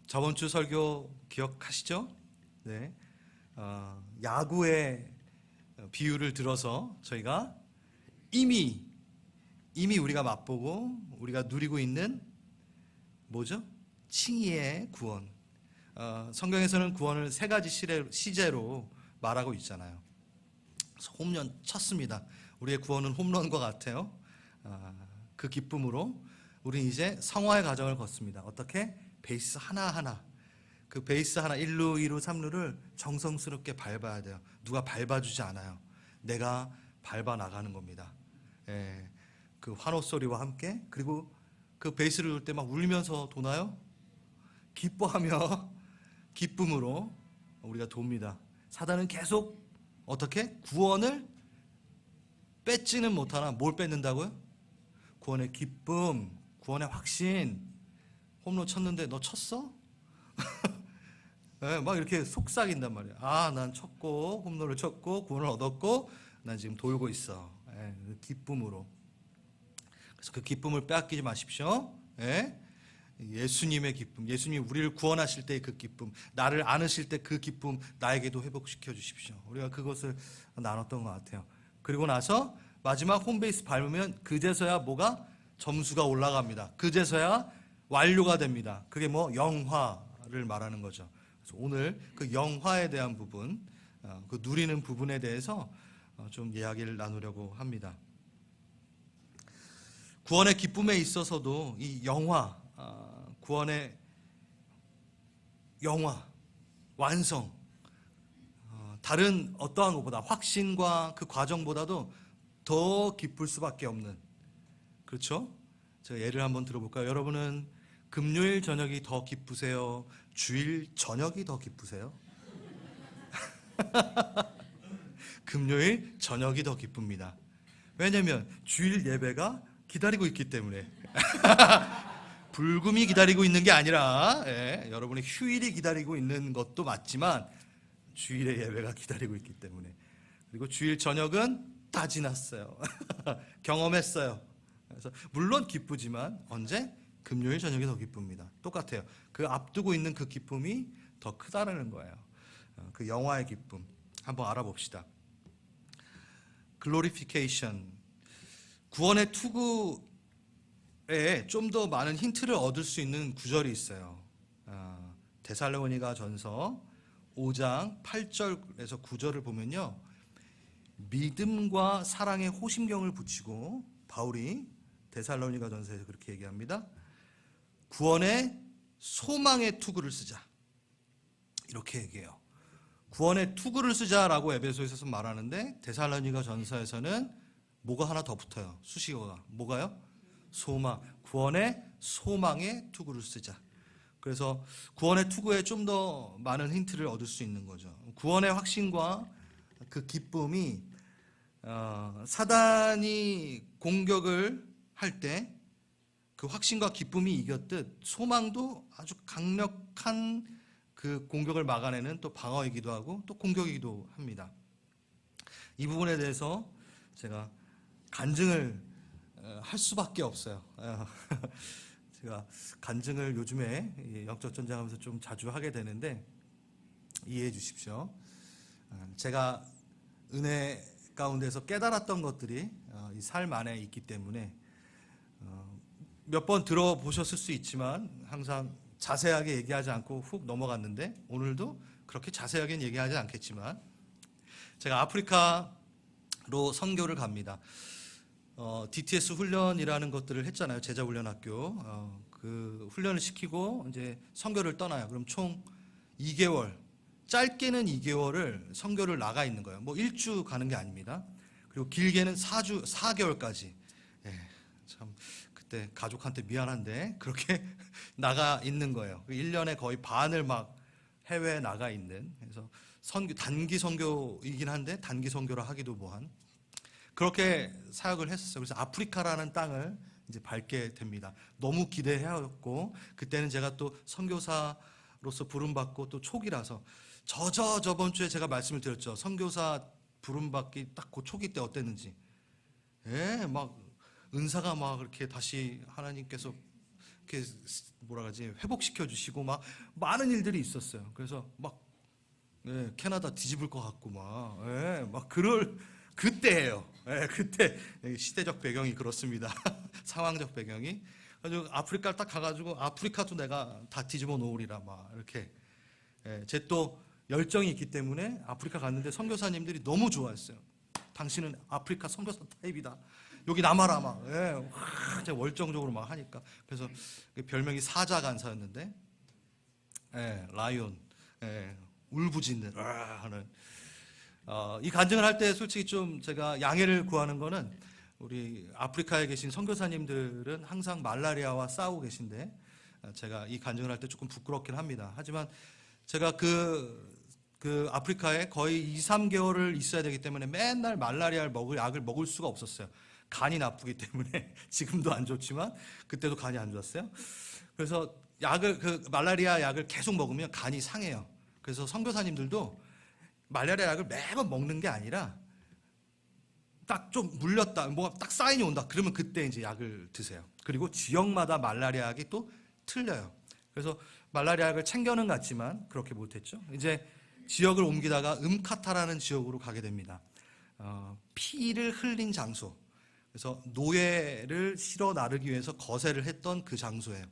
저번 주 설교 기억하시죠? 네. 야구의 비유를 들어서 저희가 이미 우리가 맛보고 우리가 누리고 있는 뭐죠? 칭의의 구원. 성경에서는 구원을 세 가지 시제로 말하고 있잖아요. 홈런 쳤습니다. 우리의 구원은 홈런과 같아요. 그 기쁨으로 우리는 이제 성화의 과정을 걷습니다. 어떻게? 베이스 하나하나, 그 베이스 하나 1루, 2루, 3루를 정성스럽게 밟아야 돼요. 누가 밟아주지 않아요. 내가 밟아 나가는 겁니다. 그 환호 소리와 함께. 그리고 그 베이스를 돌 때 막 울면서 도나요? 기뻐하며 기쁨으로 우리가 돕니다. 사단은 계속 어떻게? 구원을 뺏지는 못하나 뭘 뺏는다고요? 구원의 기쁨, 구원의 확신. 홈런 쳤는데 너 쳤어? 막 이렇게 속삭인단 말이에요. 난 쳤고 홈런을 쳤고 구원을 얻었고 난 지금 돌고 있어. 기쁨으로. 그래서 그 기쁨을 빼앗기지 마십시오. 예수님의 기쁨, 예수님이 우리를 구원하실 때의 그 기쁨, 나를 안으실 때 그 기쁨 나에게도 회복시켜 주십시오. 우리가 그것을 나눴던 것 같아요. 그리고 나서 마지막 홈베이스 밟으면 그제서야 뭐가? 점수가 올라갑니다. 그제서야 완료가 됩니다. 그게 뭐? 영화를 말하는 거죠. 그래서 오늘 그 영화에 대한 부분, 그 누리는 부분에 대해서 좀 이야기를 나누려고 합니다. 구원의 기쁨에 있어서도 이 영화, 구원의 영화, 완성, 다른 어떠한 것보다 확신과 그 과정보다도 더 기쁠 수밖에 없는, 그렇죠? 제가 예를 한번 들어볼까요? 여러분은 금요일 저녁이 더 기쁘세요? 주일 저녁이 더 기쁘세요? 금요일 저녁이 더 기쁩니다. 왜냐하면 주일 예배가 기다리고 있기 때문에. 불금이 기다리고 있는 게 아니라 여러분의 휴일이 기다리고 있는 것도 맞지만 주일의 예배가 기다리고 있기 때문에. 그리고 주일 저녁은 다 지났어요. 경험했어요. 그래서 물론 기쁘지만 언제? 금요일 저녁이 더 기쁩니다. 똑같아요. 그 앞두고 있는 그 기쁨이 더 크다라는 거예요. 그 영화의 기쁨 한번 알아봅시다. 글로리피케이션, 구원의 투구에 좀 더 많은 힌트를 얻을 수 있는 구절이 있어요. 데살로니가 전서 5장 8절에서 9절을 보면요, 믿음과 사랑의 호심경을 붙이고 바울이 데살로니가 전서에서 그렇게 얘기합니다. 구원의 소망의 투구를 쓰자, 이렇게 얘기해요. 구원의 투구를 쓰자라고 에베소에서 말하는데 데살로니가 전서에서는 뭐가 하나 더 붙어요. 수식어가 뭐가요? 소망. 구원의 소망의 투구를 쓰자. 그래서 구원의 투구에 좀 더 많은 힌트를 얻을 수 있는 거죠. 구원의 확신과 그 기쁨이 사단이 공격을 할 때 그 확신과 기쁨이 이겼듯 소망도 아주 강력한 그 공격을 막아내는 또 방어이기도 하고 또 공격이기도 합니다. 이 부분에 대해서 제가 간증을 할 수밖에 없어요. 제가 간증을 요즘에 영적 전쟁하면서 좀 자주 하게 되는데 이해해 주십시오. 제가 은혜 가운데서 깨달았던 것들이 이 삶 안에 있기 때문에 몇 번 들어보셨을 수 있지만 항상 자세하게 얘기하지 않고 훅 넘어갔는데 오늘도 그렇게 자세하게는 얘기하지 않겠지만 제가 아프리카로 선교를 갑니다. DTS 훈련이라는 것들을 했잖아요. 제자훈련학교. 그 훈련을 시키고 이제 선교를 떠나요. 그럼 총 2개월, 짧게는 2개월을 선교를 나가 있는 거예요. 뭐 1주 가는 게 아닙니다. 그리고 길게는 4개월까지. 참 그때 가족한테 미안한데 그렇게 나가 있는 거예요. 1년에 거의 반을 막 해외에 나가 있는. 그래서 단기 선교이긴 한데 단기 선교를 하기도 뭐한 그렇게 사역을 했었어요. 그래서 아프리카라는 땅을 이제 밟게 됩니다. 너무 기대해왔고 그때는 제가 또 선교사로서 부름받고 또 초기라서 저번 주에 제가 말씀을 드렸죠. 선교사 부름받기 딱 그 초기 때 어땠는지. 막 은사가 막 이렇게 다시 하나님께서 이렇게 뭐라 그러지, 회복시켜 주시고 막 많은 일들이 있었어요. 그래서 막 캐나다 뒤집을 것 같고 막 그럴 그때예요. 그때 시대적 배경이 그렇습니다. 상황적 배경이. 그래서 아프리카를 딱 가가지고 아프리카도 내가 다 뒤집어 놓으리라 막 이렇게. 제 또 열정이 있기 때문에 아프리카 갔는데 선교사님들이 너무 좋아했어요. 당신은 아프리카 선교사 타입이다. 여기 남아라 막. 제가 월정적으로 막 하니까. 그래서 별명이 사자간사였는데, 라이온, 울부짖는 하는. 이 간증을 할 때 솔직히 좀 제가 양해를 구하는 거는, 우리 아프리카에 계신 선교사님들은 항상 말라리아와 싸우고 계신데 제가 이 간증을 할 때 조금 부끄럽긴 합니다. 하지만 제가 그 아프리카에 거의 2, 3개월을 있어야 되기 때문에 맨날 말라리아를 약을 먹을 수가 없었어요. 간이 나쁘기 때문에. 지금도 안 좋지만 그때도 간이 안 좋았어요. 그래서 말라리아 약을 계속 먹으면 간이 상해요. 그래서 선교사님들도 말라리아 약을 매번 먹는 게 아니라 딱 좀 물렸다, 뭐가 딱 사인이 온다, 그러면 그때 이제 약을 드세요. 그리고 지역마다 말라리아 약이 또 틀려요. 그래서 말라리아 약을 챙겨는 갔지만 그렇게 못했죠. 이제 지역을 옮기다가 음카타라는 지역으로 가게 됩니다. 피를 흘린 장소. 그래서 노예를 실어 나르기 위해서 거세를 했던 그 장소예요.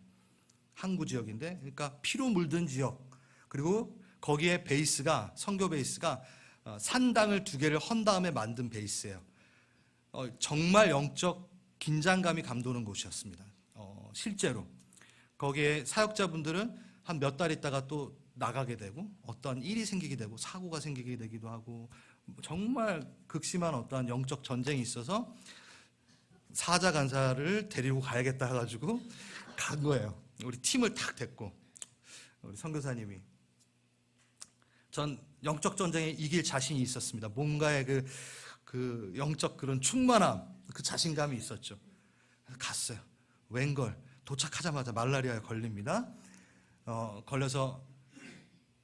항구 지역인데, 그러니까 피로 물든 지역. 그리고 거기에 베이스가, 선교 베이스가 산당을 2개를 헌 다음에 만든 베이스예요. 정말 영적 긴장감이 감도는 곳이었습니다. 실제로 거기에 사역자분들은 한 몇 달 있다가 또 나가게 되고, 어떤 일이 생기게 되고, 사고가 생기게 되기도 하고, 정말 극심한 어떠한 영적 전쟁이 있어서 사자 간사를 데리고 가야겠다 해가지고 간 거예요. 우리 팀을 탁 데리고, 우리 선교사님이. 전 영적 전쟁에 이길 자신이 있었습니다. 뭔가의 그 영적 그런 충만함, 그 자신감이 있었죠. 갔어요. 웬걸 도착하자마자 말라리아에 걸립니다. 걸려서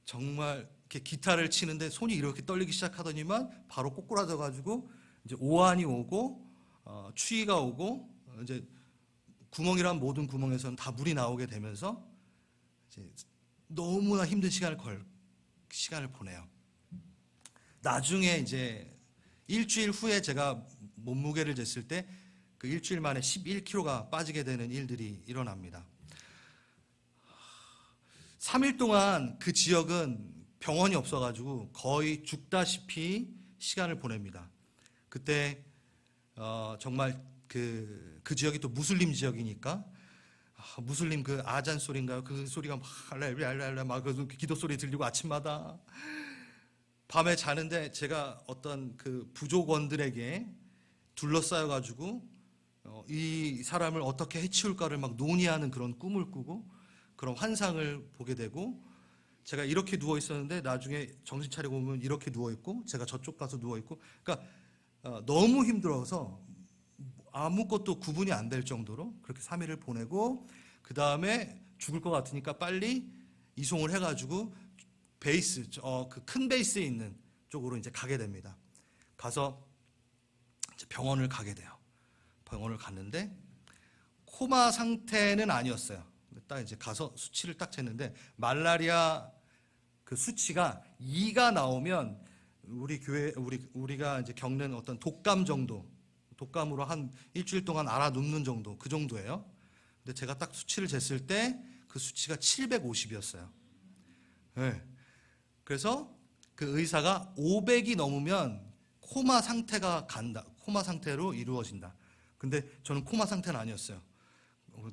정말 이렇게 기타를 치는데 손이 이렇게 떨리기 시작하더니만 바로 꼬꾸라져가지고 이제 오한이 오고 추위가 오고 이제 구멍이란 모든 구멍에서는 다 물이 나오게 되면서 이제 너무나 힘든 시간을 보내요. 나중에 이제 일주일 후에 제가 몸무게를 쟀을 때 그 일주일 만에 11kg가 빠지게 되는 일들이 일어납니다. 3일 동안 그 지역은 병원이 없어가지고 거의 죽다시피 시간을 보냅니다. 그때 정말 그 지역이 또 무슬림 지역이니까 무슬림 그 아잔 소리인가요? 그 소리가 막 랄랄랄랄 막 기도 소리 들리고 아침마다 밤에 자는데 제가 어떤 그 부족원들에게 둘러싸여가지고 이 사람을 어떻게 해치울까를 막 논의하는 그런 꿈을 꾸고 그런 환상을 보게 되고, 제가 이렇게 누워 있었는데 나중에 정신 차리고 보면 이렇게 누워 있고 제가 저쪽 가서 누워 있고, 그러니까 너무 힘들어서 아무것도 구분이 안 될 정도로 그렇게 3일을 보내고, 그 다음에 죽을 것 같으니까 빨리 이송을 해가지고 베이스, 그 큰 베이스에 있는 쪽으로 이제 가게 됩니다. 가서 이제 병원을 가게 돼요. 병원을 갔는데 코마 상태는 아니었어요. 딱 이제 가서 수치를 딱 쟀는데 말라리아 그 수치가 2가 나오면 우리가 이제 겪는 어떤 독감 정도, 독감으로 한 일주일 동안 알아눕는 정도, 그 정도예요. 근데 제가 딱 수치를 쟀을 때 그 수치가 750이었어요. 네. 그래서 그 의사가 500이 넘으면 코마 상태가 간다. 코마 상태로 이루어진다. 근데 저는 코마 상태는 아니었어요.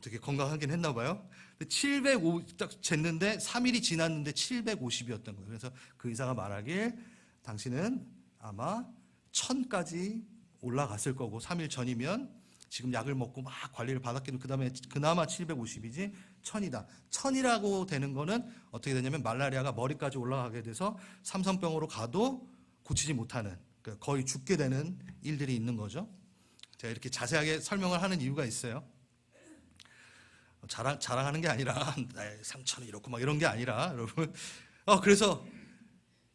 되게 건강하긴 했나 봐요. 750 딱 쟀는데 3일이 지났는데 750이었던 거예요. 그래서 그 의사가 말하길 당신은 아마 1000까지 올라갔을 거고, 3일 전이면 지금 약을 먹고 막 관리를 받았기도, 그다음에 그나마 750이지 1000이다. 1000이라고 되는 거는 어떻게 되냐면 말라리아가 머리까지 올라가게 돼서 삼성병으로 가도 고치지 못하는, 거의 죽게 되는 일들이 있는 거죠. 제가 이렇게 자세하게 설명을 하는 이유가 있어요. 자랑하는 게 아니라 상처는 이렇고 막 이런 게 아니라 여러분. 그래서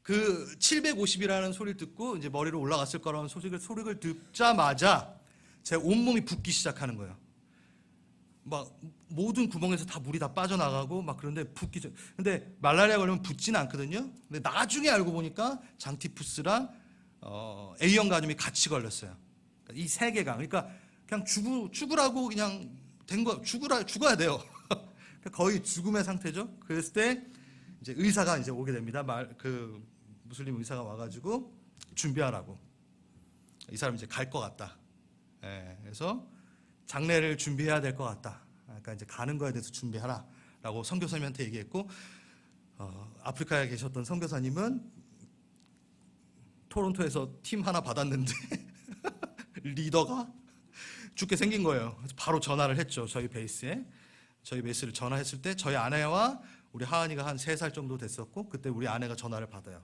그 750이라는 소리를 듣고 이제 머리로 올라갔을 거라는 소리를 듣자마자 제 온몸이 붓기 시작하는 거예요. 막 모든 구멍에서 다 물이 다 빠져나가고 막 그런데 붓기 전. 근데 말라리아 걸리면 붓지는 않거든요. 근데 나중에 알고 보니까 장티푸스랑 A형 간염이 같이 걸렸어요. 이 세 개가. 그러니까 그냥 죽으라고 그냥 된 거, 죽어야 돼요. 거의 죽음의 상태죠. 그랬을 때 이제 의사가 이제 오게 됩니다. 그 무슬림 의사가 와가지고 준비하라고. 이 사람 이제 갈 것 같다. 예, 그래서 장례를 준비해야 될 것 같다. 그러니까 이제 가는 거에 대해서 준비하라라고 선교사님한테 얘기했고, 아프리카에 계셨던 선교사님은 토론토에서 팀 하나 받았는데 리더가 죽게 생긴 거예요. 그래서 바로 전화를 했죠. 저희 베이스에. 저희 베이스를 전화했을 때 저희 아내와 우리 하은이가 한 3살 정도 됐었고, 그때 우리 아내가 전화를 받아요.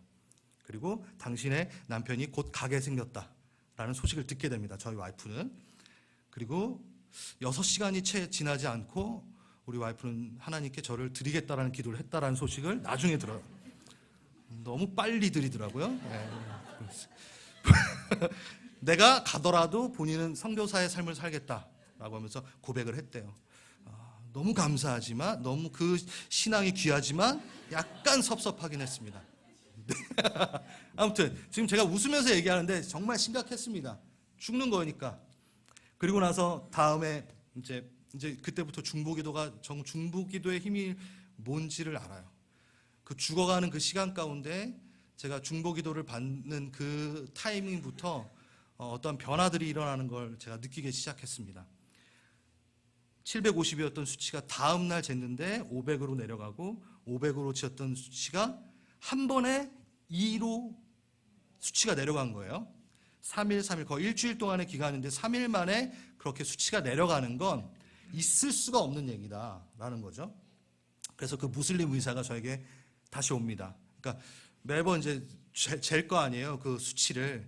그리고 당신의 남편이 곧 가게 생겼다라는 소식을 듣게 됩니다. 저희 와이프는. 그리고 6시간이 채 지나지 않고 우리 와이프는 하나님께 저를 드리겠다라는 기도를 했다라는 소식을 나중에 들어요. 너무 빨리 드리더라고요. 네. 내가 가더라도 본인은 선교사의 삶을 살겠다라고 하면서 고백을 했대요. 너무 감사하지만, 너무 그 신앙이 귀하지만 약간 섭섭하긴 했습니다. 아무튼 지금 제가 웃으면서 얘기하는데 정말 심각했습니다. 죽는 거니까. 그리고 나서 다음에 이제 그때부터 중보기도의 힘이 뭔지를 알아요. 그 죽어가는 그 시간 가운데 제가 중보기도를 받는 그 타이밍부터 어떤 변화들이 일어나는 걸 제가 느끼기 시작했습니다. 750이었던 수치가 다음 날 쟀는데 500으로 내려가고, 500으로 치었던 수치가 한 번에 2로 수치가 내려간 거예요. 3일 거의 일주일 동안의 기간인데 3일 만에 그렇게 수치가 내려가는 건 있을 수가 없는 얘기다라는 거죠. 그래서 그 무슬림 의사가 저에게 다시 옵니다. 그러니까 매번 이제 잴 거 아니에요. 그 수치를.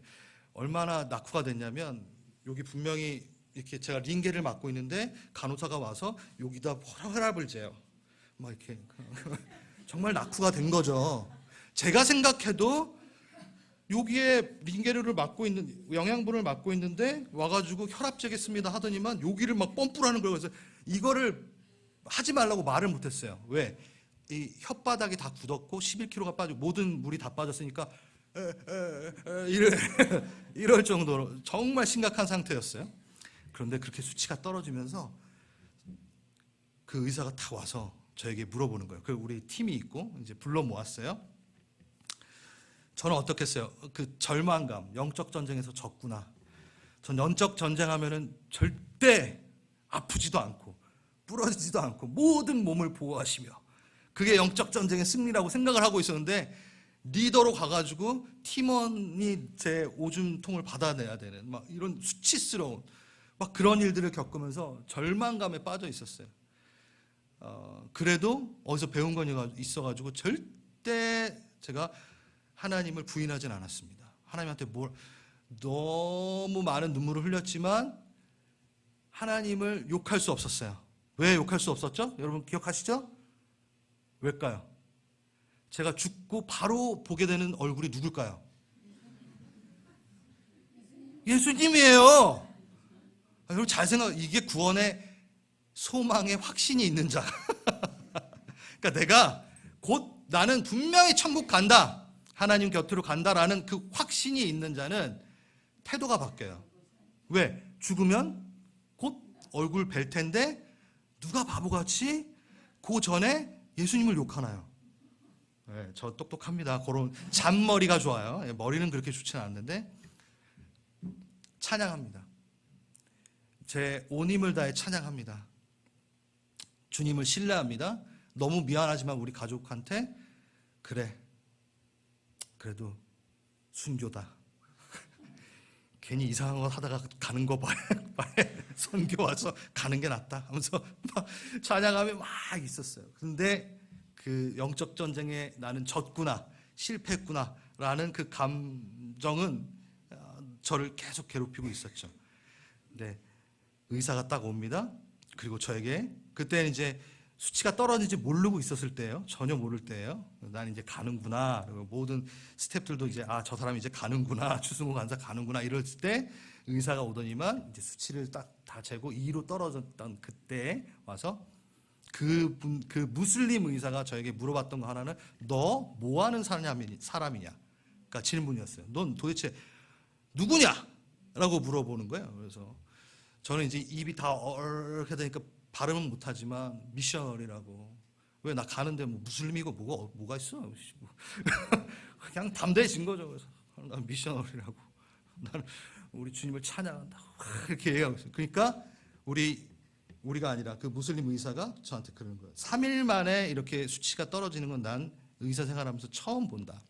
얼마나 낙후가 됐냐면, 여기 분명히 이렇게 제가 링게를 맡고 있는데 간호사가 와서 여기다 혈압을 재요. 막 이렇게 정말 낙후가 된 거죠. 제가 생각해도 여기에 링게를 맡고 있는, 영양분을 맡고 있는데 와가지고 혈압 재겠습니다 하더니만 여기를 막 펌프라는 거예요. 그래서 이거를 하지 말라고 말을 못했어요. 왜? 이 혓바닥이 다 굳었고 11kg가 빠지고 모든 물이 다 빠졌으니까 이럴 정도로 정말 심각한 상태였어요. 그런데 그렇게 수치가 떨어지면서 그 의사가 다 와서 저에게 물어보는 거예요. 그 우리 팀이 있고 이제 불러 모았어요. 저는 어떻겠어요? 그 절망감, 영적 전쟁에서 졌구나. 전 영적 전쟁하면은 절대 아프지도 않고 부러지지도 않고 모든 몸을 보호하시며, 그게 영적 전쟁의 승리라고 생각을 하고 있었는데, 리더로 가가지고 팀원이 제 오줌통을 받아내야 되는 막 이런 수치스러운 막 그런 일들을 겪으면서 절망감에 빠져 있었어요. 그래도 어디서 배운 건 있어가지고 절대 제가 하나님을 부인하진 않았습니다. 하나님한테 너무 많은 눈물을 흘렸지만 하나님을 욕할 수 없었어요. 왜 욕할 수 없었죠? 여러분 기억하시죠? 왜일까요? 제가 죽고 바로 보게 되는 얼굴이 누굴까요? 예수님이에요. 여러분 잘 이게 구원의 소망의 확신이 있는 자. 그러니까 내가 곧 나는 분명히 천국 간다, 하나님 곁으로 간다라는 그 확신이 있는 자는 태도가 바뀌어요. 왜? 죽으면 곧 얼굴 뵐 텐데 누가 바보같이 그 전에 예수님을 욕하나요? 네, 저 똑똑합니다. 그런 잔머리가 좋아요. 머리는 그렇게 좋지는 않는데 찬양합니다. 제 온 힘을 다해 찬양합니다. 주님을 신뢰합니다. 너무 미안하지만 우리 가족한테 그래도 순교다. 괜히 이상한 거 하다가 가는 거 봐야 선교 와서 가는 게 낫다 하면서 막 찬양하며 막 있었어요. 근데 그 영적 전쟁에 나는 졌구나, 실패했구나 라는 그 감정은 저를 계속 괴롭히고 있었죠. 네, 의사가 딱 옵니다. 그리고 저에게, 그때는 이제 수치가 떨어지지 모르고 있었을 때예요. 전혀 모를 때예요. 난 이제 가는구나. 그리고 모든 스태프들도 이제 저 사람이 이제 가는구나. 추승호 간사 가는구나. 이럴 때 의사가 오더니만 이제 수치를 딱 다 재고 2로 떨어졌던 그때 와서 그 무슬림 의사가 저에게 물어봤던 거 하나는 너 뭐 하는 사람이냐? 그러니까 질문이었어요. 넌 도대체 누구냐? 라고 물어보는 거예요. 그래서 저는 이제 입이 다 이렇게 되니까 발음은 못하지만 미셔널이라고. 왜 나 가는데 뭐 무슬림이고 뭐가 있어? 그냥 담대해진 거죠. 그래서 난 미셔널이라고. 나는 우리 주님을 찬양한다고 이렇게 얘기하고 있어요. 그러니까 우리가 아니라 그 무슬림 의사가 저한테 그러는 거예요. 3일 만에 이렇게 수치가 떨어지는 건 난 의사 생활하면서 처음 본다.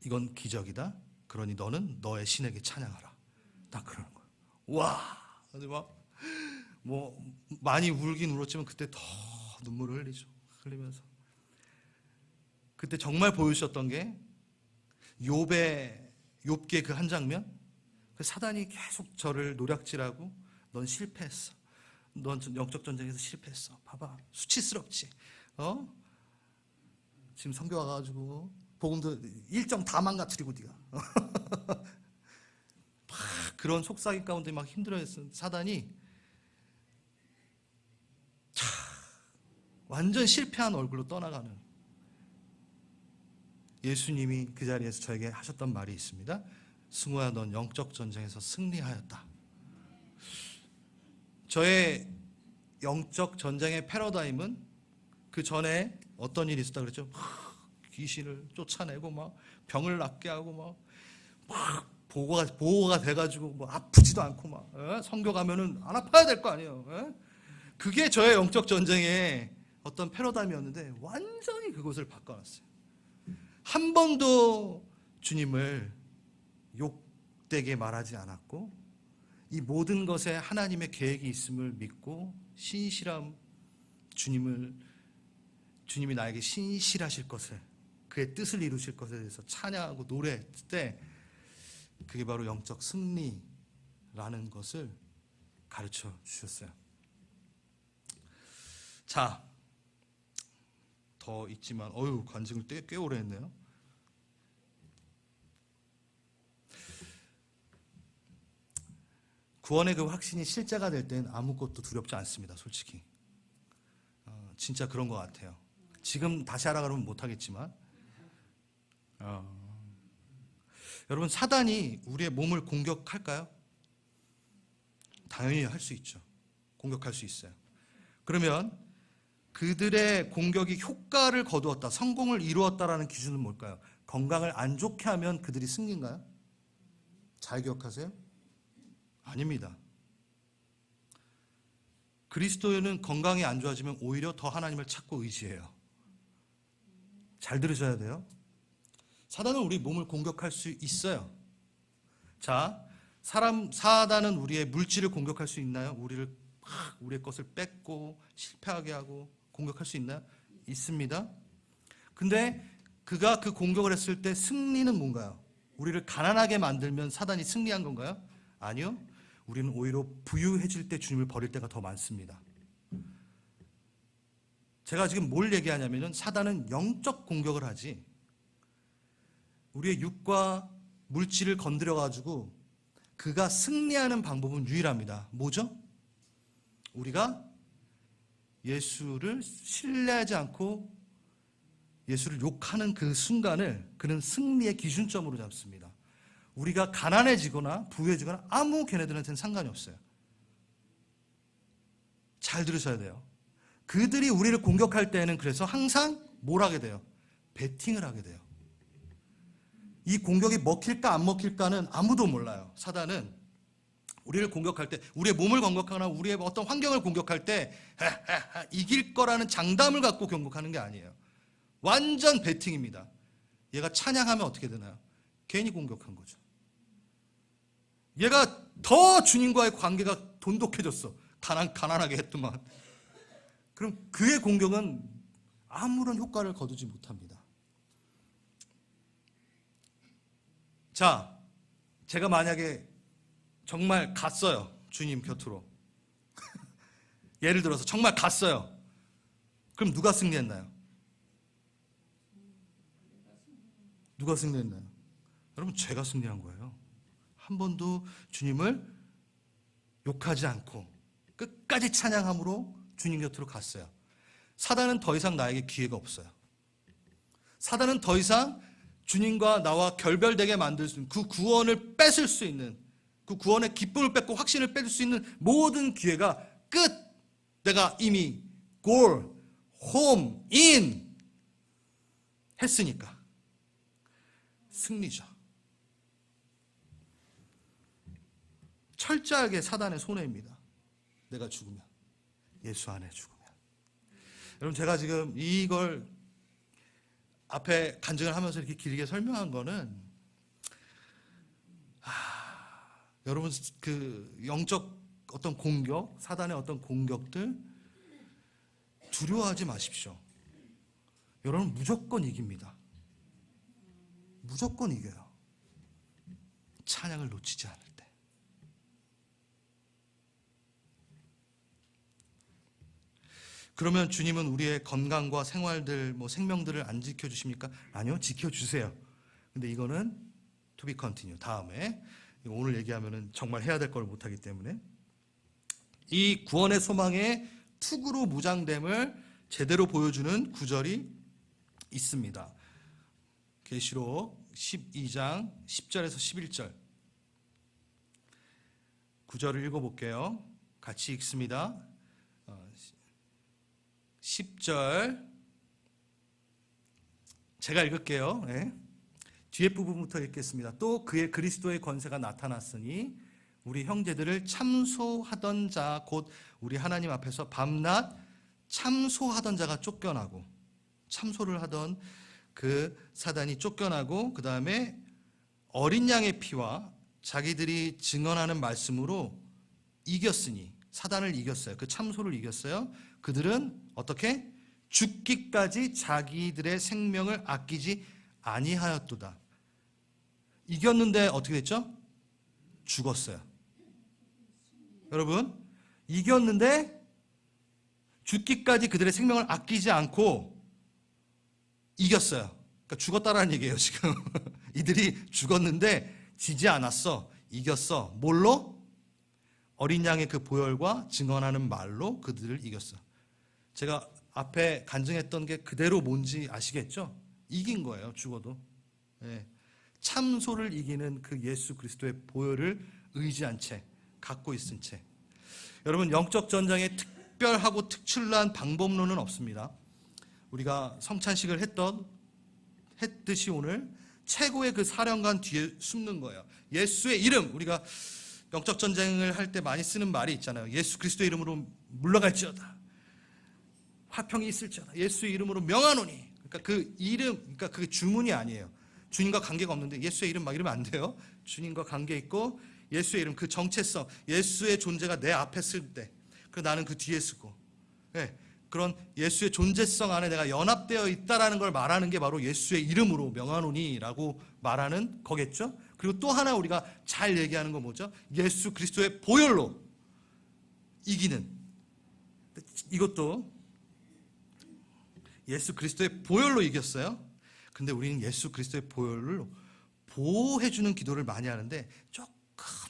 이건 기적이다. 그러니 너는 너의 신에게 찬양하라. 딱 그러는 거예요. 와, 뭐 많이 울긴 울었지만 그때 더 눈물을 흘리면서 그때 정말 보여주셨던 게 욥의 그 한 장면. 그 사단이 계속 저를 노략질하고 넌 실패했어. 넌 영적 전쟁에서 실패했어. 봐봐, 수치스럽지. 지금 선교 와가지고 복음도 일정 다 망가뜨리고 네가 막 그런 속삭임 가운데 막 힘들어했어. 사단이 완전 실패한 얼굴로 떠나가는. 예수님이 그 자리에서 저에게 하셨던 말이 있습니다. 승우야, 넌 영적 전쟁에서 승리하였다. 저의 영적 전쟁의 패러다임은 그 전에 어떤 일이 있었다 그랬죠? 귀신을 쫓아내고 막 병을 낫게 하고 막 보호가 돼가지고 뭐 아프지도 않고 막 선교 가면은 안 아파야 될 거 아니에요. 그게 저의 영적 전쟁의 어떤 패러다임이었는데 완전히 그것을 바꿔놨어요. 한 번도 주님을 욕되게 말하지 않았고 이 모든 것에 하나님의 계획이 있음을 믿고 신실함, 주님이 나에게 신실하실 것을, 그의 뜻을 이루실 것에 대해서 찬양하고 노래했을 때 그게 바로 영적 승리라는 것을 가르쳐 주셨어요. 자, 더 있지만 관증을 꽤 오래 했네요. 구원의 그 확신이 실제가 될 땐 아무것도 두렵지 않습니다. 솔직히 진짜 그런 것 같아요. 지금 다시 하라 그러면 못하겠지만 여러분, 사단이 우리의 몸을 공격할까요? 당연히 할 수 있죠. 공격할 수 있어요. 그러면 그들의 공격이 효과를 거두었다, 성공을 이루었다라는 기준은 뭘까요? 건강을 안 좋게 하면 그들이 승리인가요? 잘 기억하세요? 아닙니다. 그리스도인은 건강이 안 좋아지면 오히려 더 하나님을 찾고 의지해요. 잘 들으셔야 돼요. 사단은 우리 몸을 공격할 수 있어요. 자, 사단은 우리의 물질을 공격할 수 있나요? 우리의 것을 뺏고 실패하게 하고 공격할 수 있나요? 있습니다. 근데 그가 그 공격을 했을 때 승리는 뭔가요? 우리를 가난하게 만들면 사단이 승리한 건가요? 아니요. 우리는 오히려 부유해질 때 주님을 버릴 때가 더 많습니다. 제가 지금 뭘 얘기하냐면은 사단은 영적 공격을 하지 우리의 육과 물질을 건드려가지고 그가 승리하는 방법은 유일합니다. 뭐죠? 우리가 예수를 신뢰하지 않고 예수를 욕하는 그 순간을 그는 승리의 기준점으로 잡습니다. 우리가 가난해지거나 부유해지거나 아무 걔네들한테는 상관이 없어요. 잘 들으셔야 돼요. 그들이 우리를 공격할 때는 그래서 항상 뭘 하게 돼요? 베팅을 하게 돼요. 이 공격이 먹힐까 안 먹힐까는 아무도 몰라요. 사단은 우리를 공격할 때, 우리의 몸을 공격하거나 우리의 어떤 환경을 공격할 때 이길 거라는 장담을 갖고 공격하는 게 아니에요. 완전 베팅입니다. 얘가 찬양하면 어떻게 되나요? 괜히 공격한 거죠. 얘가 더 주님과의 관계가 돈독해졌어. 가난하게 했더만. 그럼 그의 공격은 아무런 효과를 거두지 못합니다. 자, 제가 만약에 정말 갔어요. 주님 곁으로. 예를 들어서 정말 갔어요. 그럼 누가 승리했나요? 누가 승리했나요? 여러분, 제가 승리한 거예요. 한 번도 주님을 욕하지 않고 끝까지 찬양함으로 주님 곁으로 갔어요. 사단은 더 이상 나에게 기회가 없어요. 사단은 더 이상 주님과 나와 결별되게 만들 수 있는, 그 구원을 뺏을 수 있는, 그 구원의 기쁨을 뺏고 확신을 뺏을 수 있는 모든 기회가 끝! 내가 이미 골, 홈, 인 했으니까 승리죠. 철저하게 사단의 손해입니다. 내가 죽으면, 예수 안에 죽으면. 여러분, 제가 지금 이걸 앞에 간증을 하면서 이렇게 길게 설명한 거는 여러분 그 영적 어떤 공격, 사단의 어떤 공격들 두려워하지 마십시오. 여러분 무조건 이깁니다. 무조건 이겨요. 찬양을 놓치지 않을 때. 그러면 주님은 우리의 건강과 생활들, 생명들을 안 지켜주십니까? 아니요, 지켜주세요. 근데 이거는 to be continue. 다음에 오늘 얘기하면은 정말 해야 될 걸 못하기 때문에 이 구원의 소망의 투구로 무장됨을 제대로 보여주는 구절이 있습니다. 계시록 12장 10절에서 11절 구절을 읽어볼게요. 같이 읽습니다. 10절 제가 읽을게요. 네. 뒤에 부분부터 읽겠습니다. 또 그의 그리스도의 권세가 나타났으니 우리 형제들을 참소하던 자 곧 우리 하나님 앞에서 밤낮 참소하던 자가 쫓겨나고, 참소를 하던 그 사단이 쫓겨나고, 그 다음에 어린 양의 피와 자기들이 증언하는 말씀으로 이겼으니, 사단을 이겼어요. 그 참소를 이겼어요. 그들은 어떻게? 죽기까지 자기들의 생명을 아끼지 아니하였도다. 이겼는데 어떻게 됐죠? 죽었어요. 여러분, 이겼는데 죽기까지 그들의 생명을 아끼지 않고 이겼어요. 그러니까 죽었다라는 얘기예요, 지금. 이들이 죽었는데 지지 않았어. 이겼어. 뭘로? 어린 양의 그 보혈과 증언하는 말로 그들을 이겼어. 제가 앞에 간증했던 게 그대로 뭔지 아시겠죠? 이긴 거예요, 죽어도. 네. 참소를 이기는 그 예수 그리스도의 보혈을 의지한 채, 갖고 있은 채. 여러분, 영적 전쟁에 특별하고 특출난 방법론은 없습니다. 우리가 성찬식을 했듯이 오늘 최고의 그 사령관 뒤에 숨는 거예요. 예수의 이름, 우리가 영적 전쟁을 할 때 많이 쓰는 말이 있잖아요. 예수 그리스도의 이름으로 물러갈지어다. 화평이 있을지어다. 예수의 이름으로 명하노니. 그러니까 그 이름, 그러니까 그 주문이 아니에요. 주님과 관계가 없는데 예수의 이름 막 이러면 안 돼요. 주님과 관계 있고 예수의 이름, 그 정체성, 예수의 존재가 내 앞에 쓸 때, 그 나는 그 뒤에 쓰고, 네, 그런 예수의 존재성 안에 내가 연합되어 있다라는 걸 말하는 게 바로 예수의 이름으로 명하노니라고 말하는 거겠죠. 그리고 또 하나 우리가 잘 얘기하는 건 뭐죠? 예수 그리스도의 보혈로 이기는, 이것도 예수 그리스도의 보혈로 이겼어요. 근데 우리는 예수 그리스도의 보혈을 보호해주는 기도를 많이 하는데 조금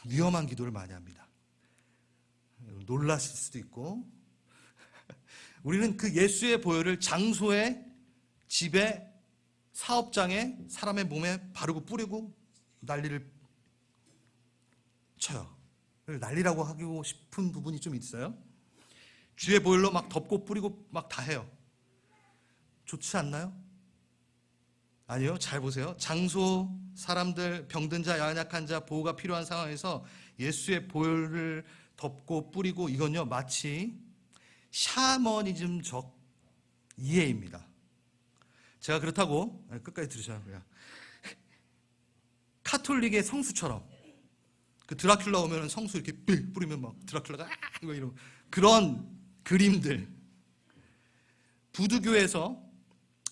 위험한 기도를 많이 합니다. 놀라실 수도 있고, 우리는 그 예수의 보혈을 장소에, 집에, 사업장에, 사람의 몸에 바르고 뿌리고 난리를 쳐요. 난리라고 하고 싶은 부분이 좀 있어요. 주의 보혈로 막 덮고 뿌리고 막 다 해요. 좋지 않나요? 아니요. 잘 보세요. 장소, 사람들, 병든 자, 연약한 자, 보호가 필요한 상황에서 예수의 보혈을 덮고 뿌리고, 이건요 마치 샤머니즘적 이해입니다. 제가 그렇다고 끝까지 들으셔야 돼요. 카톨릭의 성수처럼, 그 드라큘라 오면 성수 이렇게 뿌리면 막 드라큘라가 이런 그런 그림들. 부두교에서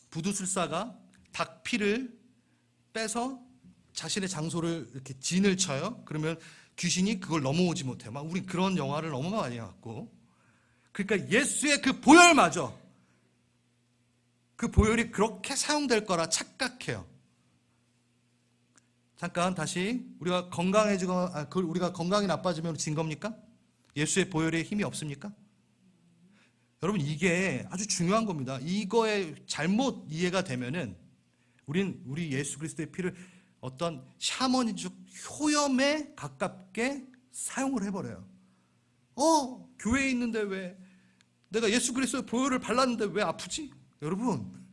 부두술사가 닭 피를 빼서 자신의 장소를 이렇게 진을 쳐요. 그러면 귀신이 그걸 넘어오지 못해요. 막 우리 그런 영화를 너무 많이 해갖고. 그러니까 예수의 그 보혈마저, 그 보혈이 그렇게 사용될 거라 착각해요. 잠깐 다시 우리가 우리가 건강이 나빠지면 진 겁니까? 예수의 보혈에 힘이 없습니까? 여러분, 이게 아주 중요한 겁니다. 이거에 잘못 이해가 되면은 우리 예수 그리스도의 피를 어떤 샤머니적 효염에 가깝게 사용을 해버려요. 교회에 있는데 왜 내가 예수 그리스도의 보혈을 발랐는데 왜 아프지? 여러분,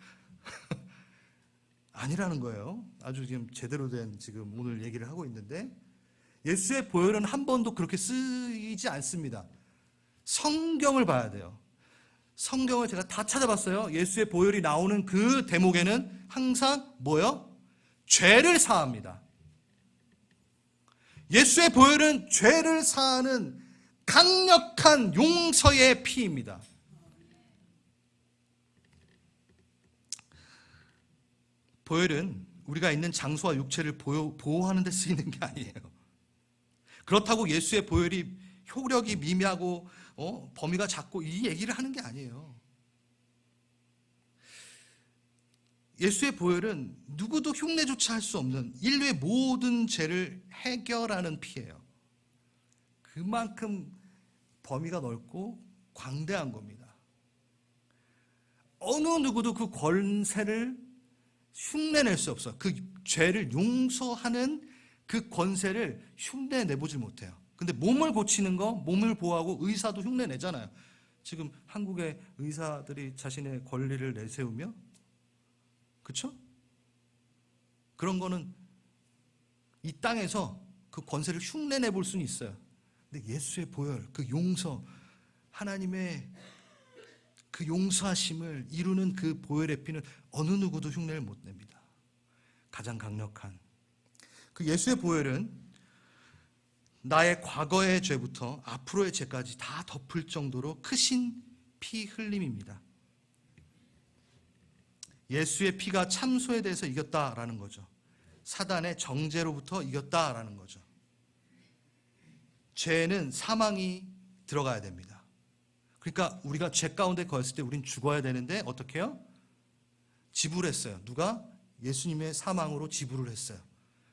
아니라는 거예요. 아주 지금 제대로 된 지금 오늘 얘기를 하고 있는데, 예수의 보혈은 한 번도 그렇게 쓰이지 않습니다. 성경을 봐야 돼요. 성경을 제가 다 찾아봤어요. 예수의 보혈이 나오는 그 대목에는 항상 뭐요? 죄를 사합니다. 예수의 보혈은 죄를 사하는 강력한 용서의 피입니다. 보혈은 우리가 있는 장소와 육체를 보호하는 데 쓰이는 게 아니에요. 그렇다고 예수의 보혈이 효력이 미미하고 범위가 작고 이 얘기를 하는 게 아니에요. 예수의 보혈은 누구도 흉내조차 할 수 없는 인류의 모든 죄를 해결하는 피예요. 그만큼 범위가 넓고 광대한 겁니다. 어느 누구도 그 권세를 흉내낼 수 없어요. 그 죄를 용서하는 그 권세를 흉내내보질 못해요. 근데 몸을 고치는 거, 몸을 보호하고 의사도 흉내내잖아요. 지금 한국의 의사들이 자신의 권리를 내세우며, 그렇죠? 그런 거는 이 땅에서 그 권세를 흉내내볼 수는 있어요. 근데 예수의 보혈, 그 용서, 하나님의 그 용서하심을 이루는 그 보혈의 피는 어느 누구도 흉내를 못 냅니다. 가장 강력한 그 예수의 보혈은 나의 과거의 죄부터 앞으로의 죄까지 다 덮을 정도로 크신 피 흘림입니다. 예수의 피가 참소에 대해서 이겼다라는 거죠. 사단의 정죄로부터 이겼다라는 거죠. 죄는 사망이 들어가야 됩니다. 그러니까 우리가 죄 가운데 거했을 때 우린 죽어야 되는데 어떻게 해요? 지불했어요. 누가? 예수님의 사망으로 지불을 했어요.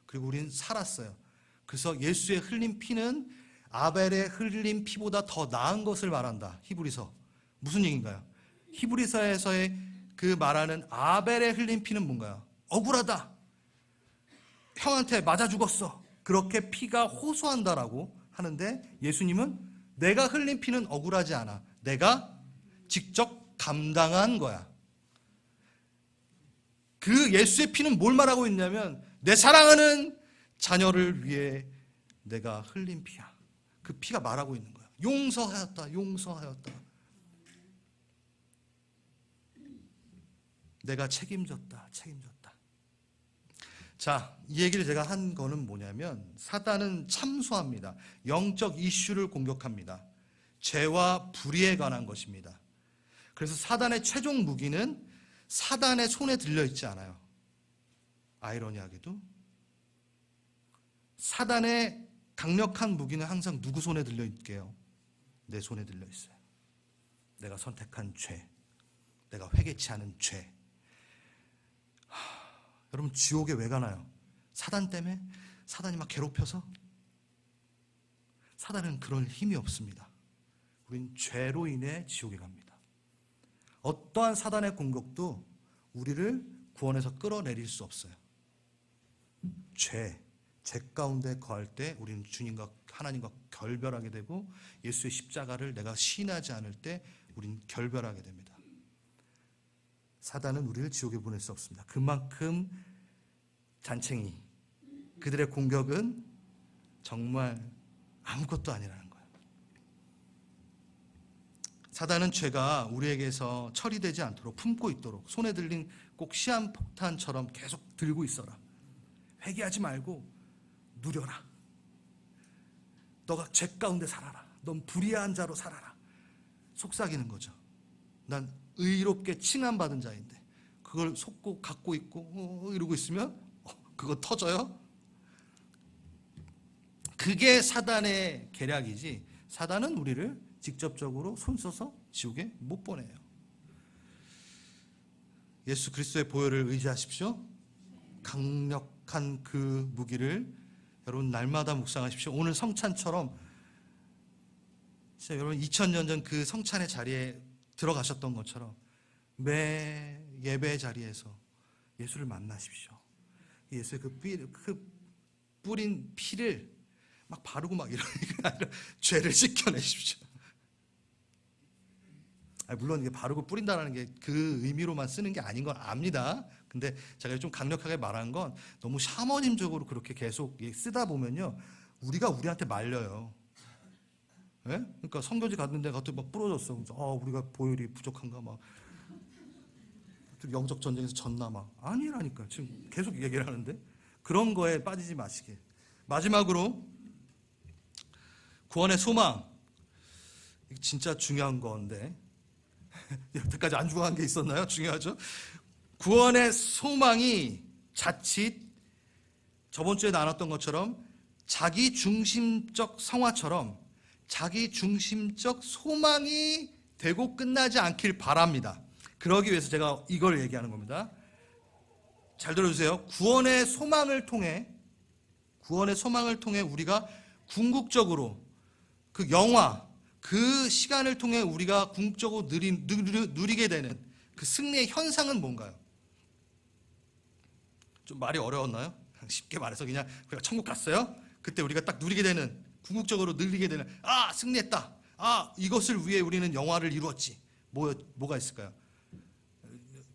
그리고 우린 살았어요. 그래서 예수의 흘린 피는 아벨의 흘린 피보다 더 나은 것을 말한다. 히브리서. 무슨 얘기인가요? 히브리서에서의 그 말하는 아벨의 흘린 피는 뭔가요? 억울하다. 형한테 맞아 죽었어. 그렇게 피가 호소한다라고 하는데, 예수님은 내가 흘린 피는 억울하지 않아. 내가 직접 감당한 거야. 그 예수의 피는 뭘 말하고 있냐면, 내 사랑하는 자녀를 위해 내가 흘린 피야. 그 피가 말하고 있는 거야. 용서하였다. 용서하였다. 내가 책임졌다. 책임졌다. 자, 이 얘기를 제가 한 거는 뭐냐면, 사단은 참소합니다. 영적 이슈를 공격합니다. 죄와 불의에 관한 것입니다. 그래서 사단의 최종 무기는 사단의 손에 들려있지 않아요. 아이러니하게도 사단의 강력한 무기는 항상 누구 손에 들려있게요? 내 손에 들려있어요. 내가 선택한 죄, 내가 회개치 않은 죄. 여러분, 지옥에 왜 가나요? 사단 때문에? 사단이 막 괴롭혀서? 사단은 그럴 힘이 없습니다. 우린 죄로 인해 지옥에 갑니다. 어떠한 사단의 공격도 우리를 구원에서 끌어내릴 수 없어요. 죄 가운데 거할 때 우리는 주님과 하나님과 결별하게 되고, 예수의 십자가를 내가 시인하지 않을 때 우리는 결별하게 됩니다. 사단은 우리를 지옥에 보낼 수 없습니다. 그만큼 잔챙이, 그들의 공격은 정말 아무것도 아니라는 거예요. 사단은 죄가 우리에게서 처리되지 않도록 품고 있도록 손에 들린 꼭 시한폭탄처럼 계속 들고 있어라. 회개하지 말고 누려라. 너가 죄 가운데 살아라. 넌 불의한 자로 살아라. 속삭이는 거죠. 난 의롭게 칭함받은 자인데 그걸 속고 갖고 있고 이러고 있으면 그거 터져요? 그게 사단의 계략이지, 사단은 우리를 직접적으로 손써서 지옥에 못 보내요. 예수 그리스도의 보혈을 의지하십시오. 강력한 약속한 그 무기를 여러분 날마다 묵상하십시오. 오늘 성찬처럼 진짜 여러분 2000년 전 그 성찬의 자리에 들어가셨던 것처럼 매 예배 자리에서 예수를 만나십시오. 예수의 그 뿌린 피를 막 바르고 막 이러니까 아니라 죄를 씻겨내십시오. 물론 이게 바르고 뿌린다는 게 그 의미로만 쓰는 게 아닌 건 압니다. 근데 제가 좀 강력하게 말한 건 너무 샤머님적으로 그렇게 계속 쓰다 보면요, 우리가 우리한테 말려요. 예? 그러니까 성교지 갔는데 갑자기 막 부러졌어. 그래서 우리가 보혈이 부족한가 막 영적 전쟁에서 졌나 막 아니라니까. 지금 계속 얘기를 하는데 그런 거에 빠지지 마시게. 마지막으로 구원의 소망, 진짜 중요한 건데 여태까지 안 중요한 게 있었나요? 중요하죠. 구원의 소망이 자칫 저번 주에 나눴던 것처럼 자기 중심적 성화처럼 자기 중심적 소망이 되고 끝나지 않길 바랍니다. 그러기 위해서 제가 이걸 얘기하는 겁니다. 잘 들어주세요. 구원의 소망을 통해 우리가 궁극적으로 그 영화, 그 시간을 통해 우리가 궁극적으로 누리게 되는 그 승리의 현상은 뭔가요? 좀 말이 어려웠나요? 쉽게 말해서 그냥 천국 갔어요? 그때 우리가 딱 누리게 되는, 궁극적으로 누리게 되는, 승리했다. 이것을 위해 우리는 영화를 이루었지. 뭐가 있을까요?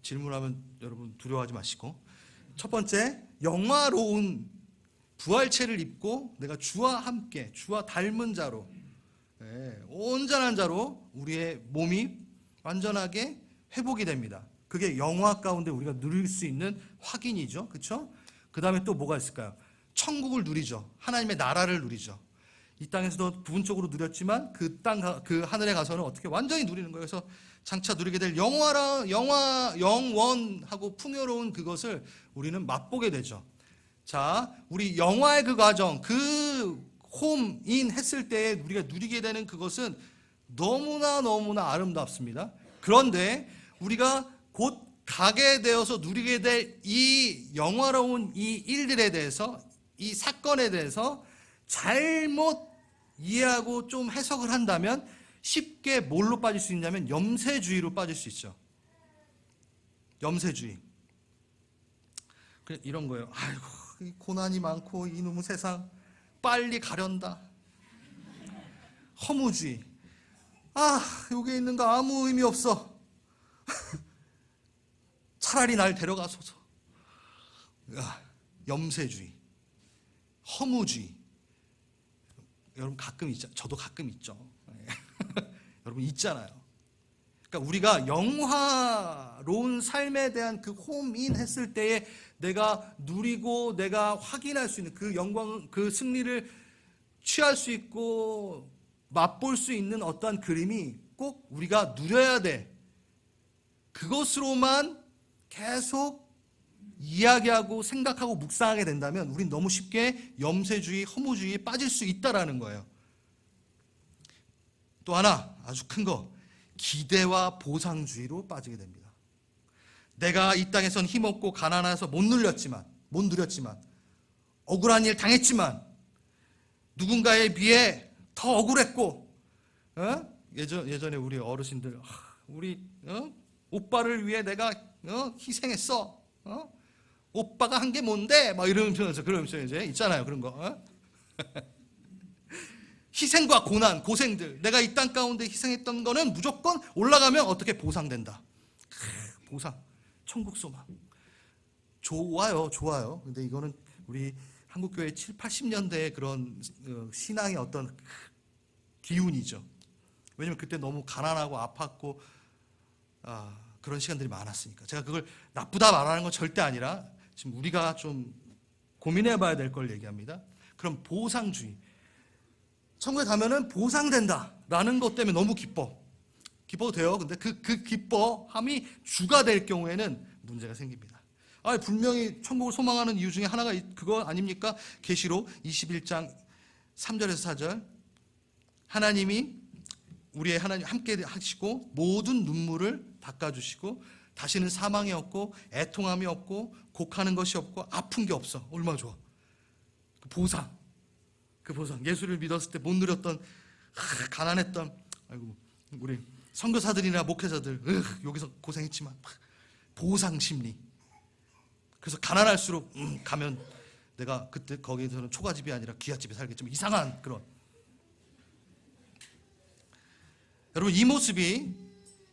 질문하면 여러분 두려워하지 마시고. 첫 번째, 영화로운 부활체를 입고 내가 주와 함께, 주와 닮은 자로, 온전한 자로 우리의 몸이 완전하게 회복이 됩니다. 그게 영화 가운데 우리가 누릴 수 있는 확인이죠. 그렇죠? 그 다음에 또 뭐가 있을까요? 천국을 누리죠. 하나님의 나라를 누리죠. 이 땅에서도 부분적으로 누렸지만 그 하늘에 가서는 어떻게 완전히 누리는 거예요. 그래서 장차 누리게 될 영원하고 풍요로운 그것을 우리는 맛보게 되죠. 자, 우리 영화의 그 과정, 그 홈인 했을 때 우리가 누리게 되는 그것은 너무나 아름답습니다. 그런데 우리가 곧 가게 되어서 누리게 될 이 영화로운 이 일들에 대해서, 이 사건에 대해서 잘못 이해하고 좀 해석을 한다면 쉽게 뭘로 빠질 수 있냐면 염세주의로 빠질 수 있죠. 염세주의. 이런 거예요. 아이고, 이 고난이 많고 이놈의 세상 빨리 가련다. 허무주의. 여기 있는 거 아무 의미 없어. 차라리 날 데려가소서. 염세주의. 허무주의. 여러분 가끔 있죠. 저도 가끔 있죠. 여러분 있잖아요. 그러니까 우리가 영화로운 삶에 대한 그 홈인 했을 때에 내가 누리고 내가 확인할 수 있는 그 영광, 그 승리를 취할 수 있고 맛볼 수 있는 어떠한 그림이 꼭 우리가 누려야 돼. 그것으로만 계속 이야기하고 생각하고 묵상하게 된다면 우린 너무 쉽게 염세주의, 허무주의에 빠질 수 있다라는 거예요. 또 하나 아주 큰 거, 기대와 보상주의로 빠지게 됩니다. 내가 이 땅에선 힘없고 가난해서 못 누렸지만 억울한 일 당했지만 누군가에 비해 더 억울했고, 예전에 우리 어르신들, 우리 오빠를 위해 내가 희생했어. 오빠가 한 게 뭔데? 막 그러면서 이제 있잖아요, 그런 거. 희생과 고난, 고생들, 내가 이 땅 가운데 희생했던 거는 무조건 올라가면 어떻게 보상된다. 보상, 천국 소망. 좋아요. 근데 이거는 우리 한국교회 7, 80년대의 그런 신앙의 어떤 기운이죠. 왜냐면 그때 너무 가난하고 아팠고 그런 시간들이 많았으니까. 제가 그걸 나쁘다 말하는 건 절대 아니라 지금 우리가 좀 고민해 봐야 될 걸 얘기합니다. 그럼 보상주의. 천국에 가면은 보상된다라는 것 때문에 너무 기뻐도 돼요. 근데 그 기뻐함이 주가 될 경우에는 문제가 생깁니다. 분명히 천국을 소망하는 이유 중에 하나가 그거 아닙니까? 계시록 21장 3절에서 4절. 하나님이 우리의 하나님 함께 하시고 모든 눈물을 닦아주시고 다시는 사망이 없고 애통함이 없고 곡하는 것이 없고 아픈 게 없어. 얼마나 좋아. 그 보상. 예수를 믿었을 때 못 누렸던 가난했던 아이고 우리 선교사들이나 목회자들 여기서 고생했지만 보상 심리. 그래서 가난할수록 가면 내가 그때 거기서는 초가집이 아니라 귀갓집에 살겠지만 이상한 그런. 여러분 이 모습이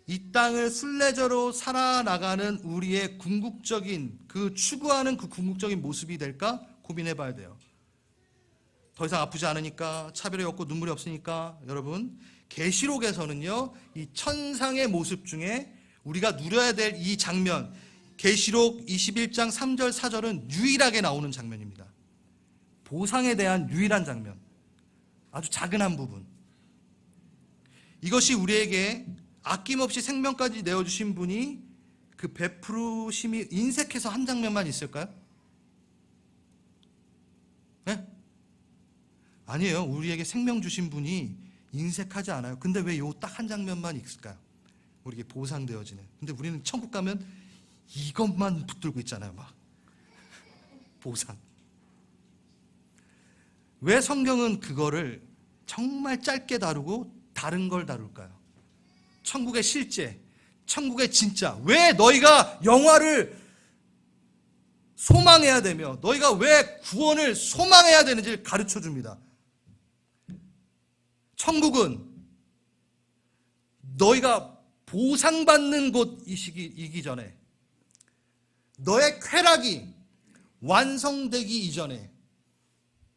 이 땅을 순례자로 살아나가는 우리의 궁극적인 추구하는 그 궁극적인 모습이 될까 고민해 봐야 돼요. 더 이상 아프지 않으니까, 차별이 없고 눈물이 없으니까. 여러분 계시록에서는요 이 천상의 모습 중에 우리가 누려야 될 이 장면, 계시록 21장 3절 4절은 유일하게 나오는 장면입니다. 보상에 대한 유일한 장면, 아주 작은 한 부분. 이것이 우리에게 아낌없이 생명까지 내어주신 분이 그 베푸심이 인색해서 한 장면만 있을까요? 네? 아니에요. 우리에게 생명 주신 분이 인색하지 않아요. 근데 왜 요 딱 한 장면만 있을까요? 우리에게 보상되어지는. 근데 우리는 천국 가면 이것만 붙들고 있잖아요. 막 보상. 왜 성경은 그거를 정말 짧게 다루고 다른 걸 다룰까요? 천국의 실제, 천국의 진짜. 왜 너희가 영화를 소망해야 되며 너희가 왜 구원을 소망해야 되는지를 가르쳐 줍니다. 천국은 너희가 보상받는 곳이기 전에, 너의 쾌락이 완성되기 이전에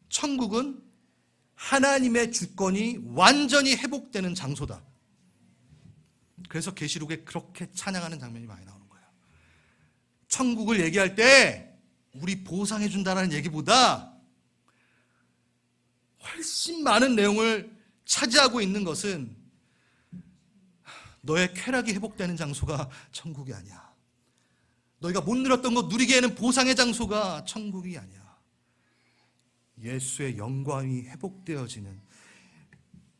천국은 하나님의 주권이 완전히 회복되는 장소다. 그래서 계시록에 그렇게 찬양하는 장면이 많이 나오는 거예요. 천국을 얘기할 때 우리 보상해 준다는 얘기보다 훨씬 많은 내용을 차지하고 있는 것은 너의 쾌락이 회복되는 장소가 천국이 아니야. 너희가 못 누렸던 것 누리기에는 보상의 장소가 천국이 아니야. 예수의 영광이 회복되어지는,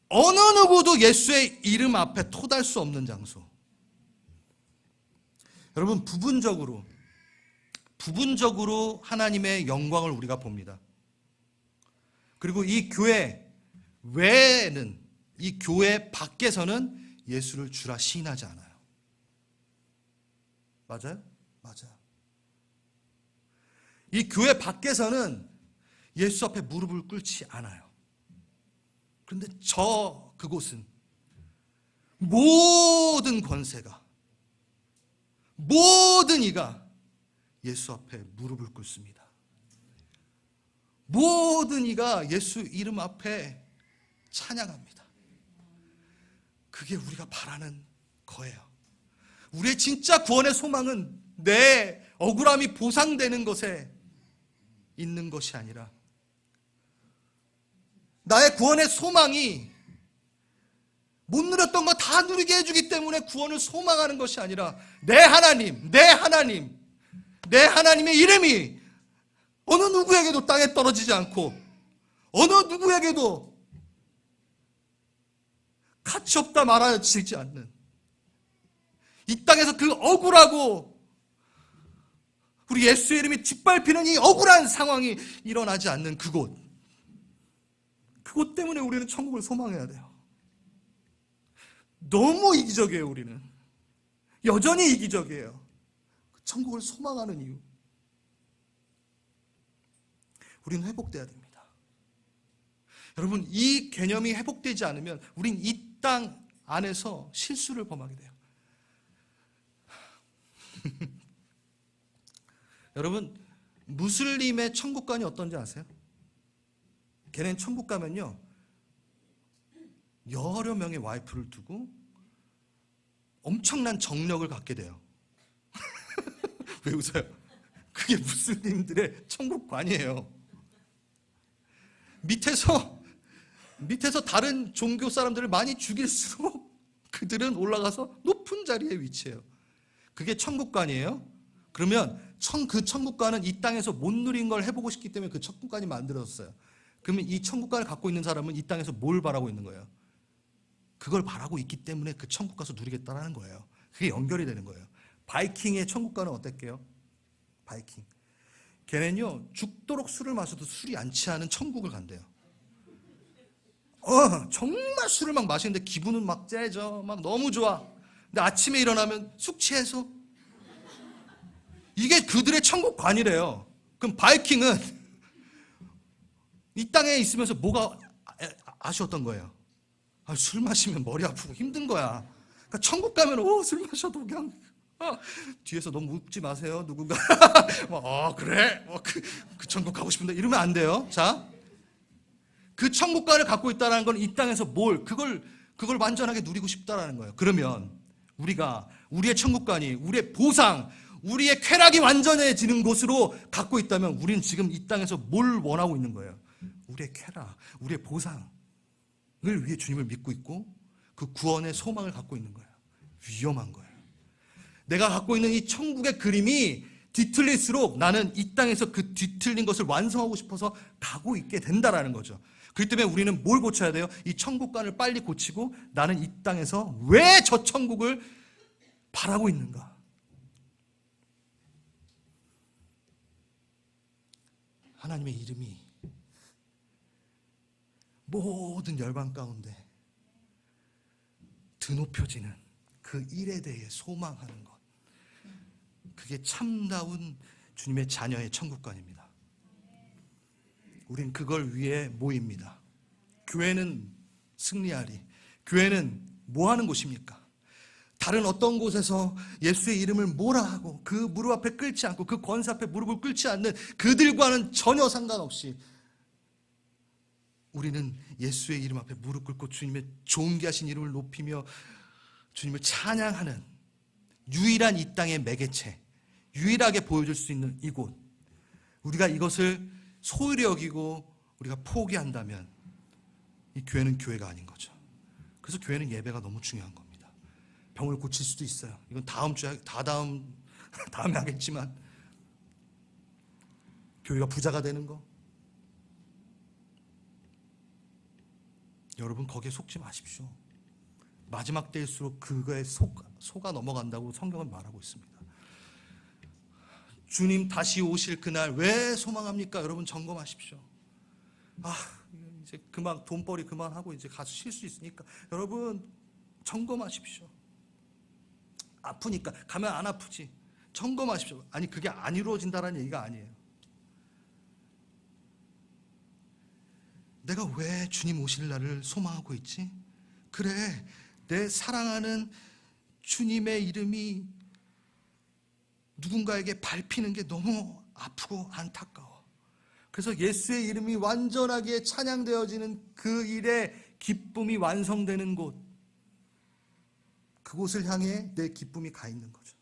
어느 누구도 예수의 이름 앞에 토달 수 없는 장소. 여러분 부분적으로 하나님의 영광을 우리가 봅니다. 그리고 이 교회 외에는, 이 교회 밖에서는 예수를 주라 시인하지 않아요. 맞아요? 맞아요. 이 교회 밖에서는 예수 앞에 무릎을 꿇지 않아요. 그런데 그곳은 모든 권세가, 모든 이가 예수 앞에 무릎을 꿇습니다. 모든 이가 예수 이름 앞에 찬양합니다. 그게 우리가 바라는 거예요. 우리의 진짜 구원의 소망은 내 억울함이 보상되는 것에 있는 것이 아니라, 나의 구원의 소망이 못 누렸던 거 다 누리게 해주기 때문에 구원을 소망하는 것이 아니라, 내 하나님의 이름이 어느 누구에게도 땅에 떨어지지 않고 어느 누구에게도 가치없다 말하지 않는, 이 땅에서 그 억울하고 우리 예수의 이름이 짓밟히는 이 억울한 상황이 일어나지 않는 그곳 때문에 우리는 천국을 소망해야 돼요. 너무 이기적이에요. 우리는 여전히 이기적이에요. 천국을 소망하는 이유, 우리는 회복돼야 됩니다. 여러분 이 개념이 회복되지 않으면 우린 이 땅 안에서 실수를 범하게 돼요. 여러분 무슬림의 천국관이 어떤지 아세요? 걔네는 천국 가면요 여러 명의 와이프를 두고 엄청난 정력을 갖게 돼요. 왜 웃어요? 그게 무슬림들의 천국관이에요. 밑에서 다른 종교 사람들을 많이 죽일수록 그들은 올라가서 높은 자리에 위치해요. 그게 천국관이에요. 그러면 그 천국관은 이 땅에서 못 누린 걸 해보고 싶기 때문에 그 천국관이 만들어졌어요. 그러면 이 천국관을 갖고 있는 사람은 이 땅에서 뭘 바라고 있는 거예요? 그걸 바라고 있기 때문에 그 천국 가서 누리겠다라는 거예요. 그게 연결이 되는 거예요. 바이킹의 천국 가는 어땠게요? 바이킹. 걔는요, 죽도록 술을 마셔도 술이 안 취하는 천국을 간대요. 정말 술을 막 마시는데 기분은 막 째져. 막 너무 좋아. 근데 아침에 일어나면 숙취해소. 이게 그들의 천국관이래요. 그럼 바이킹은 이 땅에 있으면서 뭐가 아쉬웠던 거예요? 술 마시면 머리 아프고 힘든 거야. 그러니까 천국 가면 술 마셔도 그냥 뒤에서 너무 웃지 마세요. 누군가 그래? 그 천국 가고 싶은데 이러면 안 돼요. 자, 그 천국관을 갖고 있다는 건 이 땅에서 그걸 완전하게 누리고 싶다라는 거예요. 그러면 우리가 우리의 천국관이, 우리의 보상, 우리의 쾌락이 완전해지는 곳으로 갖고 있다면 우리는 지금 이 땅에서 뭘 원하고 있는 거예요? 우리의 쾌락, 우리의 보상을 위해 주님을 믿고 있고 그 구원의 소망을 갖고 있는 거예요. 위험한 거예요. 내가 갖고 있는 이 천국의 그림이 뒤틀릴수록 나는 이 땅에서 그 뒤틀린 것을 완성하고 싶어서 가고 있게 된다라는 거죠. 그렇기 때문에 우리는 뭘 고쳐야 돼요? 이 천국관을 빨리 고치고 나는 이 땅에서 왜 저 천국을 바라고 있는가? 하나님의 이름이 모든 열방 가운데 드높여지는 그 일에 대해 소망하는 것, 그게 참다운 주님의 자녀의 천국관입니다. 우린 그걸 위해 모입니다. 교회는 승리하리. 교회는 뭐 하는 곳입니까? 다른 어떤 곳에서 예수의 이름을 뭐라 하고 그 무릎 앞에 꿇지 않고 그 권세 앞에 무릎을 꿇지 않는 그들과는 전혀 상관없이 우리는 예수의 이름 앞에 무릎 꿇고 주님의 존귀하신 이름을 높이며 주님을 찬양하는 유일한 이 땅의 매개체, 유일하게 보여줄 수 있는 이곳, 우리가 이것을 소홀히 여기고 우리가 포기한다면 이 교회는 교회가 아닌 거죠. 그래서 교회는 예배가 너무 중요한 겁니다. 병을 고칠 수도 있어요. 이건 다음 주에 다음에 하겠지만 교회가 부자가 되는 거, 여러분 거기에 속지 마십시오. 마지막 때일수록 그거에 속아 넘어간다고 성경은 말하고 있습니다. 주님 다시 오실 그날 왜 소망합니까? 여러분 점검하십시오. 이제 그만 돈벌이 그만하고 이제 가서 쉴 수 있으니까 여러분 점검하십시오. 아프니까 가면 안 아프지. 점검하십시오. 아니 그게 안 이루어진다는 얘기가 아니에요. 내가 왜 주님 오실 날을 소망하고 있지? 그래, 내 사랑하는 주님의 이름이 누군가에게 밟히는 게 너무 아프고 안타까워. 그래서 예수의 이름이 완전하게 찬양되어지는 그 일에 기쁨이 완성되는 곳, 그곳을 향해 내 기쁨이 가 있는 거죠.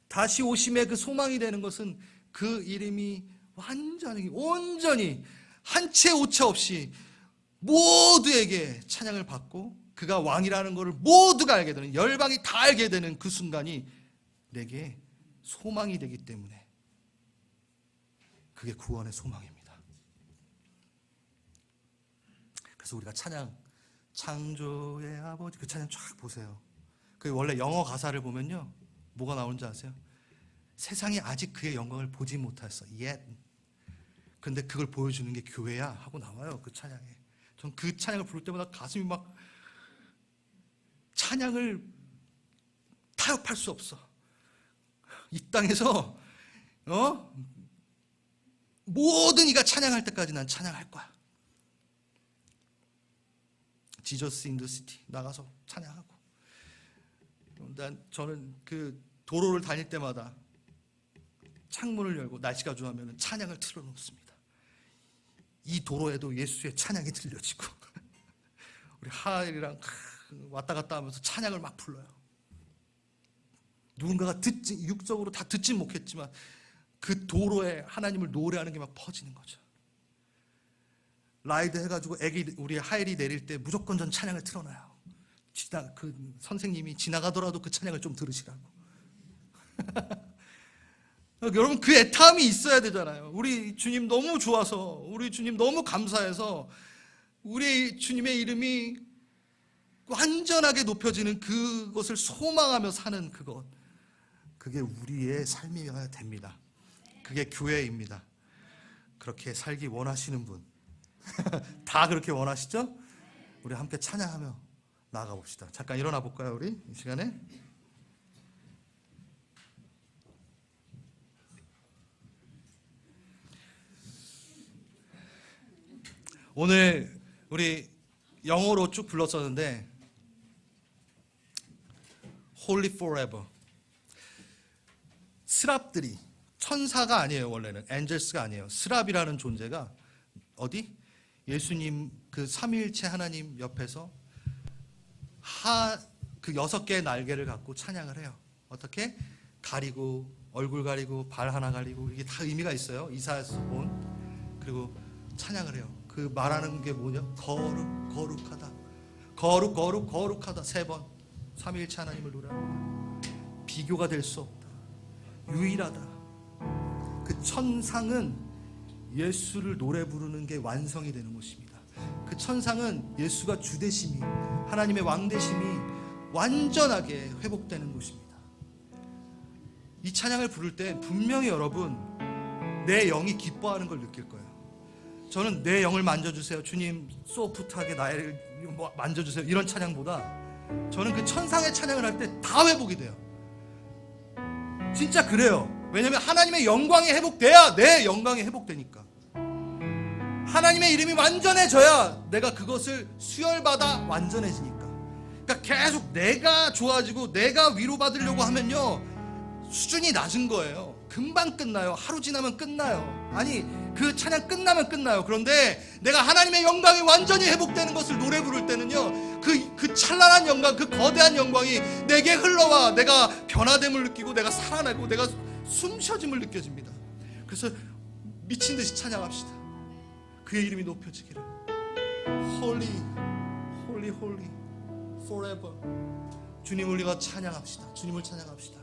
다시 오심의 그 소망이 되는 것은 그 이름이 완전히 온전히 한 채 오차 없이 모두에게 찬양을 받고 그가 왕이라는 것을 모두가 알게 되는, 열방이 다 알게 되는 그 순간이 내게 소망이 되기 때문에 그게 구원의 소망입니다. 그래서 우리가 찬양, 창조의 아버지, 그 찬양 쫙 보세요. 그 원래 영어 가사를 보면요 뭐가 나오는지 아세요? 세상이 아직 그의 영광을 보지 못했어 yet. 근데 그걸 보여주는 게 교회야 하고 나와요. 그 찬양에. 전 그 찬양을 부를 때마다 가슴이 막, 찬양을 타협할 수 없어. 이 땅에서 모든 이가 찬양할 때까지 난 찬양할 거야. 지저스 인 더 시티 나가서 찬양하고. 저는 그 도로를 다닐 때마다 창문을 열고 날씨가 좋으면 찬양을 틀어놓습니다. 이 도로에도 예수의 찬양이 들려지고 우리 하엘이랑 왔다 갔다 하면서 찬양을 막 불러요. 누군가가 육적으로 다 듣진 못했지만 그 도로에 하나님을 노래하는 게 막 퍼지는 거죠. 라이드 해가지고 우리 하엘이 내릴 때 무조건 전 찬양을 틀어놔요. 그 선생님이 지나가더라도 그 찬양을 좀 들으시라고. 여러분 그 애타함이 있어야 되잖아요. 우리 주님 너무 좋아서, 우리 주님 너무 감사해서 우리 주님의 이름이 완전하게 높여지는 그것을 소망하며 사는 그것, 그게 우리의 삶이어야 됩니다. 그게 교회입니다. 그렇게 살기 원하시는 분 다 그렇게 원하시죠? 우리 함께 찬양하며 나아가 봅시다. 잠깐 일어나 볼까요, 우리 이 시간에? 오늘 우리 영어로 쭉 불렀었는데 Holy Forever. 스랍들이 천사가 아니에요. 원래는 엔젤스가 아니에요. 스랍이라는 존재가 어디? 예수님 그 삼위일체 하나님 옆에서 그 6개의 날개를 갖고 찬양을 해요. 어떻게? 가리고 얼굴 가리고 발 하나 가리고 이게 다 의미가 있어요. 이사야서 본. 그리고 찬양을 해요. 그 말하는 게 뭐냐? 거룩하다. 거룩하다. 3번. 삼위일체 하나님을 노래하는 거예요. 비교가 될 수 없다. 유일하다. 그 천상은 예수를 노래 부르는 게 완성이 되는 것입니다. 그 천상은 예수가 주되심이, 하나님의 왕되심이 완전하게 회복되는 곳입니다. 이 찬양을 부를 때 분명히 여러분 내 영이 기뻐하는 걸 느낄 거예요. 저는 내 영을 만져주세요, 주님 소프트하게 나를 만져주세요, 이런 찬양보다 저는 그 천상의 찬양을 할 때 다 회복이 돼요. 진짜 그래요. 왜냐하면 하나님의 영광이 회복돼야 내 영광이 회복되니까. 하나님의 이름이 완전해져야 내가 그것을 수혈받아 완전해지니까. 그러니까 계속 내가 좋아지고 내가 위로받으려고 하면요 수준이 낮은 거예요. 금방 끝나요. 하루 지나면 끝나요. 아니 그 찬양 끝나면 끝나요. 그런데 내가 하나님의 영광이 완전히 회복되는 것을 노래 부를 때는요 그 찬란한 영광, 그 거대한 영광이 내게 흘러와 내가 변화됨을 느끼고 내가 살아나고 내가 숨쉬어짐을 느껴집니다. 그래서 미친 듯이 찬양합시다. 그의 이름이 높여지기를. Holy, Holy, Holy, Forever. 주님 우리가 찬양합시다. 주님을 찬양합시다.